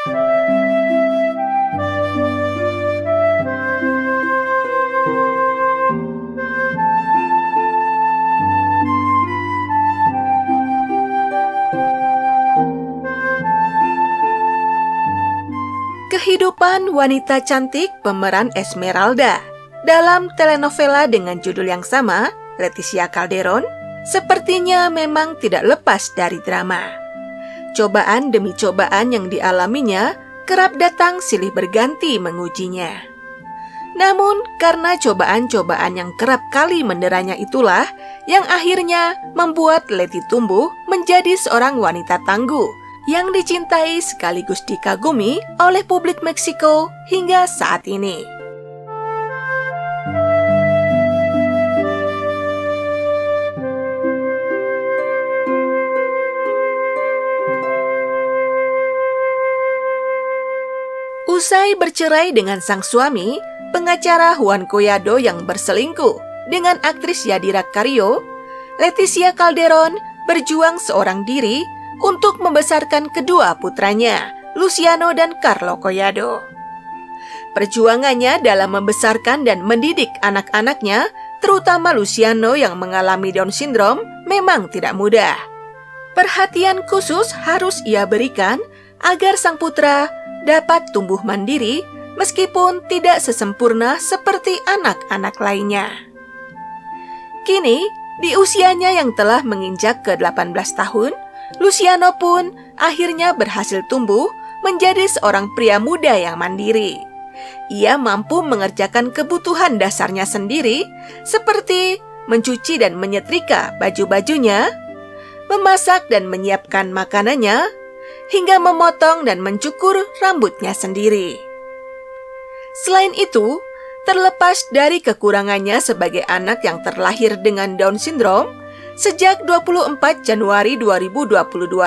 Kehidupan wanita cantik pemeran Esmeralda dalam telenovela dengan judul yang sama, Leticia Calderon, sepertinya memang tidak lepas dari drama. Cobaan demi cobaan yang dialaminya kerap datang silih berganti mengujinya. Namun karena cobaan-cobaan yang kerap kali menderanya itulah yang akhirnya membuat Leti tumbuh menjadi seorang wanita tangguh yang dicintai sekaligus dikagumi oleh publik Meksiko hingga saat ini. Usai bercerai dengan sang suami, pengacara Juan Collado yang berselingkuh dengan aktris Yadira Carrillo, Leticia Calderon berjuang seorang diri untuk membesarkan kedua putranya, Luciano dan Carlo Collado. Perjuangannya dalam membesarkan dan mendidik anak-anaknya, terutama Luciano yang mengalami Down syndrome, memang tidak mudah. Perhatian khusus harus ia berikan agar sang putra dapat tumbuh mandiri meskipun tidak sesempurna seperti anak-anak lainnya. Kini, di usianya yang telah menginjak ke-18 tahun, Luciano pun akhirnya berhasil tumbuh menjadi seorang pria muda yang mandiri. Ia mampu mengerjakan kebutuhan dasarnya sendiri, seperti mencuci dan menyetrika baju-bajunya, memasak dan menyiapkan makanannya, hingga memotong dan mencukur rambutnya sendiri. Selain itu, terlepas dari kekurangannya sebagai anak yang terlahir dengan Down syndrome, sejak 24 Januari 2022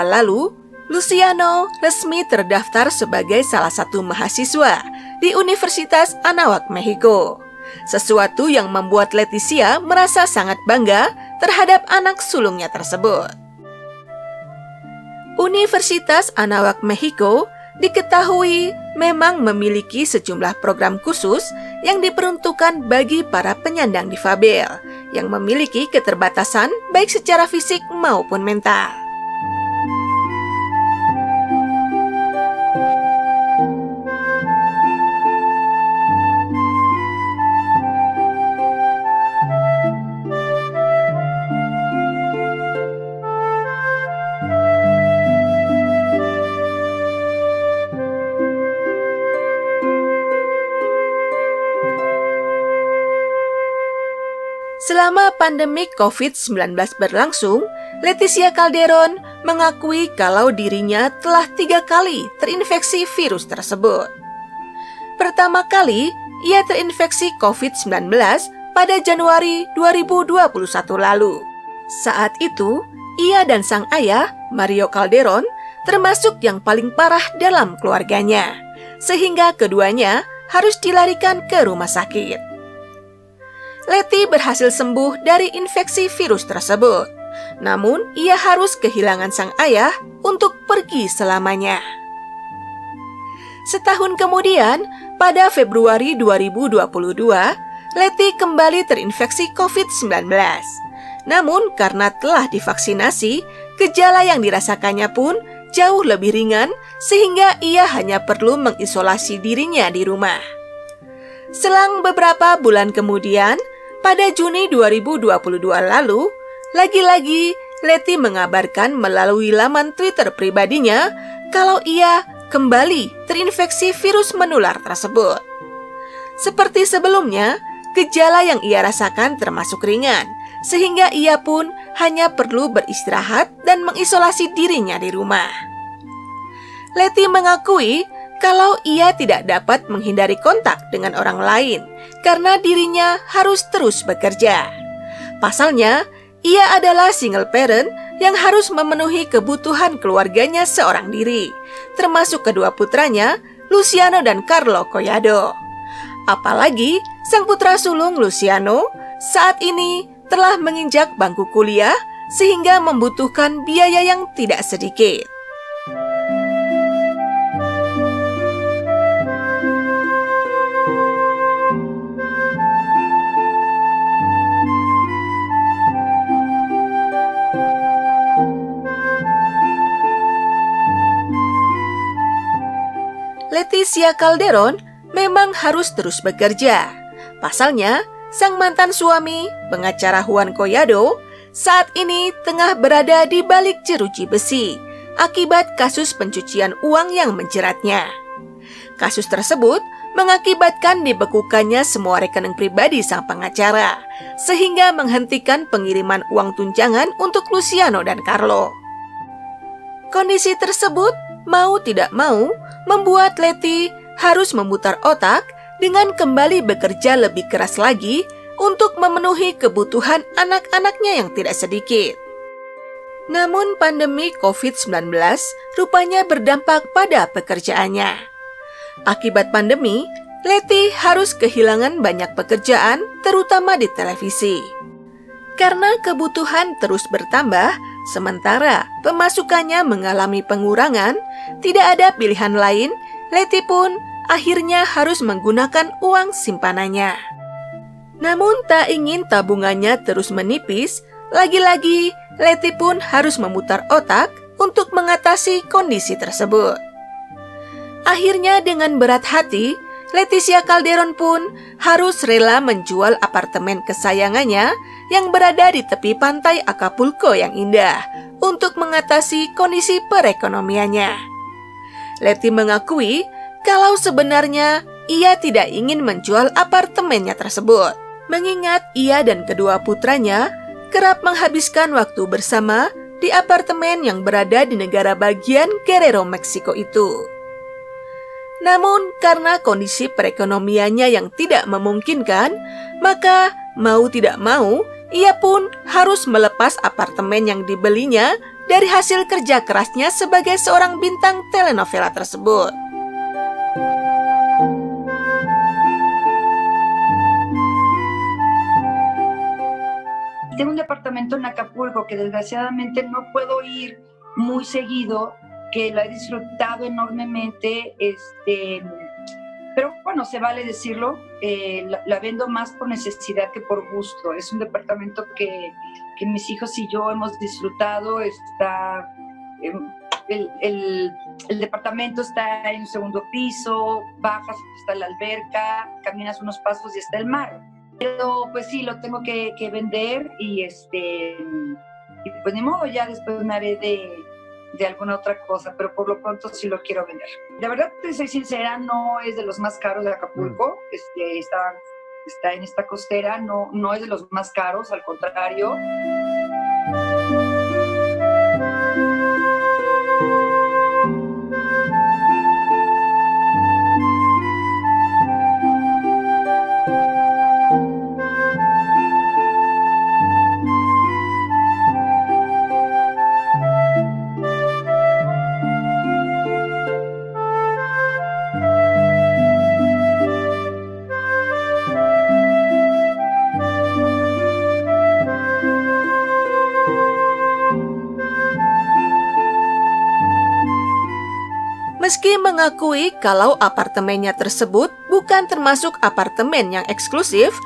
lalu, Luciano resmi terdaftar sebagai salah satu mahasiswa di Universitas Anáhuac, Meksiko. Sesuatu yang membuat Leticia merasa sangat bangga terhadap anak sulungnya tersebut. Universitas Anáhuac, Meksiko diketahui memang memiliki sejumlah program khusus yang diperuntukkan bagi para penyandang difabel yang memiliki keterbatasan baik secara fisik maupun mental. Selama pandemi COVID-19 berlangsung, Leticia Calderon mengakui kalau dirinya telah 3 kali terinfeksi virus tersebut. Pertama kali, ia terinfeksi COVID-19 pada Januari 2021 lalu. Saat itu, ia dan sang ayah, Mario Calderon, termasuk yang paling parah dalam keluarganya, sehingga keduanya harus dilarikan ke rumah sakit. Leti berhasil sembuh dari infeksi virus tersebut. Namun, ia harus kehilangan sang ayah untuk pergi selamanya. Setahun kemudian, pada Februari 2022, Leti kembali terinfeksi COVID-19. Namun, karena telah divaksinasi, gejala yang dirasakannya pun jauh lebih ringan sehingga ia hanya perlu mengisolasi dirinya di rumah. Selang beberapa bulan kemudian, pada Juni 2022 lalu, lagi-lagi Leti mengabarkan melalui laman Twitter pribadinya kalau ia kembali terinfeksi virus menular tersebut. Seperti sebelumnya, gejala yang ia rasakan termasuk ringan, sehingga ia pun hanya perlu beristirahat dan mengisolasi dirinya di rumah. Leti mengakui kalau ia tidak dapat menghindari kontak dengan orang lain karena dirinya harus terus bekerja. Pasalnya, ia adalah single parent yang harus memenuhi kebutuhan keluarganya seorang diri, termasuk kedua putranya, Luciano dan Carlo Collado. Apalagi sang putra sulung Luciano saat ini telah menginjak bangku kuliah sehingga membutuhkan biaya yang tidak sedikit. Leticia Calderon memang harus terus bekerja. Pasalnya, sang mantan suami, pengacara Juan Collado, saat ini tengah berada di balik jeruji besi akibat kasus pencucian uang yang menjeratnya. Kasus tersebut mengakibatkan dibekukannya semua rekening pribadi sang pengacara, sehingga menghentikan pengiriman uang tunjangan untuk Luciano dan Carlo. Kondisi tersebut mau tidak mau membuat Leti harus memutar otak dengan kembali bekerja lebih keras lagi untuk memenuhi kebutuhan anak-anaknya yang tidak sedikit. Namun pandemi COVID-19 rupanya berdampak pada pekerjaannya. Akibat pandemi, Leti harus kehilangan banyak pekerjaan, terutama di televisi. Karena kebutuhan terus bertambah, sementara pemasukannya mengalami pengurangan, tidak ada pilihan lain, Leti pun akhirnya harus menggunakan uang simpanannya. Namun tak ingin tabungannya terus menipis, lagi-lagi Leti pun harus memutar otak untuk mengatasi kondisi tersebut. Akhirnya dengan berat hati, Leticia Calderon pun harus rela menjual apartemen kesayangannya yang berada di tepi pantai Acapulco yang indah untuk mengatasi kondisi perekonomiannya. Leti mengakui kalau sebenarnya ia tidak ingin menjual apartemennya tersebut, mengingat ia dan kedua putranya kerap menghabiskan waktu bersama di apartemen yang berada di negara bagian Guerrero, Meksiko itu. Namun karena kondisi perekonomiannya yang tidak memungkinkan, maka mau tidak mau ia pun harus melepas apartemen yang dibelinya dari hasil kerja kerasnya sebagai seorang bintang telenovela tersebut. Tengo un departamento en Acapulco que desgraciadamente no puedo ir muy seguido, que la he disfrutado enormemente, pero bueno, se vale decirlo, la vendo más por necesidad que por gusto. Es un departamento que mis hijos y yo hemos disfrutado. Está el departamento está en un segundo piso, bajas, está la alberca, caminas unos pasos y está el mar. Pero pues sí, lo tengo que vender y pues ni modo, ya después me haré de alguna otra cosa, pero por lo pronto sí lo quiero vender. De verdad, te soy sincera, no es de los más caros de Acapulco, está en esta costera, no es de los más caros, al contrario. Meski mengakui kalau apartemennya tersebut bukan termasuk apartemen yang eksklusif,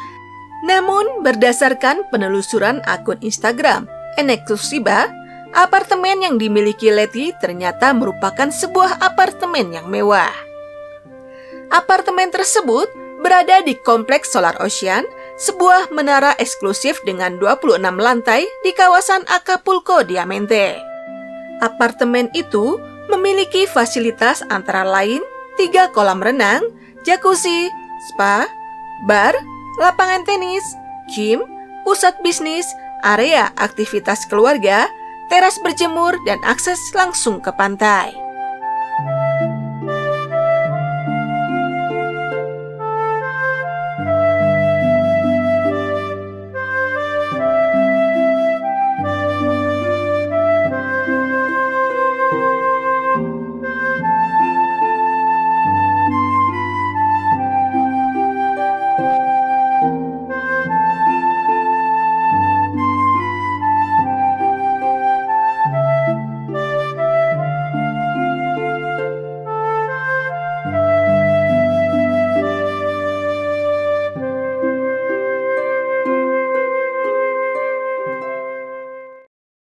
namun berdasarkan penelusuran akun Instagram Eneklusiba, apartemen yang dimiliki Leti ternyata merupakan sebuah apartemen yang mewah. Apartemen tersebut berada di Kompleks Solar Ocean, sebuah menara eksklusif dengan 26 lantai di kawasan Acapulco Diamante. Apartemen itu memiliki fasilitas antara lain 3 kolam renang, jacuzzi, spa, bar, lapangan tenis, gym, pusat bisnis, area aktivitas keluarga, teras berjemur, dan akses langsung ke pantai.